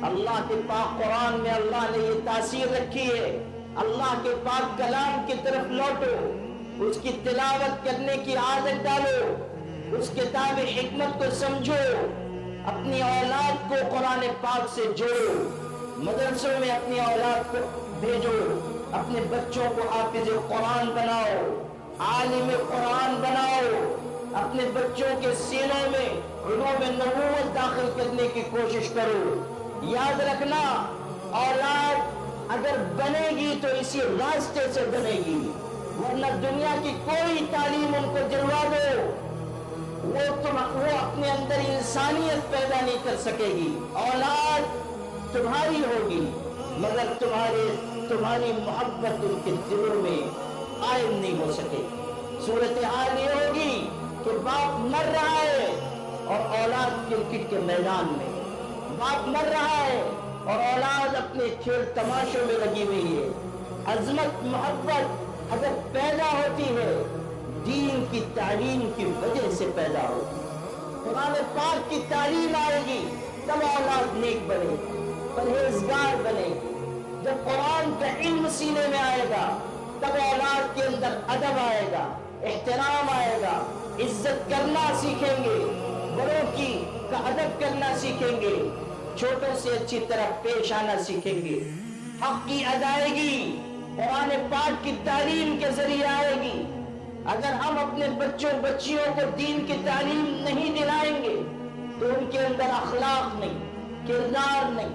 اللہ کے پاک قرآن میں اللہ نے یہ تاثیر رکھی ہے، اللہ کے پاک کلام کی طرف لوٹو، اس کی تلاوت کرنے کی عادت ڈالو، اس کتاب حکمت کو سمجھو، اپنی اولاد کو قرآن پاک سے جوڑو، مدرسوں میں اپنی اولاد کو بھیجو، اپنے بچوں کو حافظ قرآن بناؤ، عالم قرآن بناؤ، اپنے بچوں کے سینوں میں علوم نبوت داخل کرنے کی کوشش کرو۔ یاد رکھنا، اولاد اگر بنے گی تو اسی راستے سے بنے گی، ورنہ دنیا کی کوئی تعلیم ان کو دلوا دو، وہ اپنے اندر انسانیت پیدا نہیں کر سکے گی۔ اولاد تمہاری ہوگی مگر تمہاری محبت ان کے دلوں میں قائم نہیں ہو سکے۔ صورتحال یہ ہوگی کہ باپ مر رہا ہے اور اولاد کرکٹ کے میدان میں، باپ مر رہا ہے اور اولاد اپنے کھیل تماشوں میں لگی ہوئی ہے۔ عظمت محبت اگر پیدا ہوتی ہے دین کی تعلیم کی وجہ سے پیدا ہوگی، قرآن پاک کی تعلیم آئے گی تب اولاد نیک بنے گی، پرہیزگار بنے گی۔ جب قرآن کا علم سینے میں آئے گا تب اولاد کے اندر ادب آئے گا، احترام آئے گا، عزت کرنا سیکھیں گے، بڑوں کا ادب کرنا سیکھیں گے، چھوٹوں سے اچھی طرح پیش آنا سیکھیں گے۔ حق کی ادائیگی قرآن پاک کی تعلیم کے ذریعے آئے گی۔ اگر ہم اپنے بچوں بچیوں کو دین کی تعلیم نہیں دلائیں گے تو ان کے اندر اخلاق نہیں، کردار نہیں،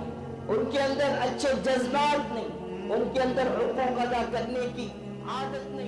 ان کے اندر اچھے جذبات نہیں، ان کے اندر حقوق ادا کرنے کی عادت نہیں۔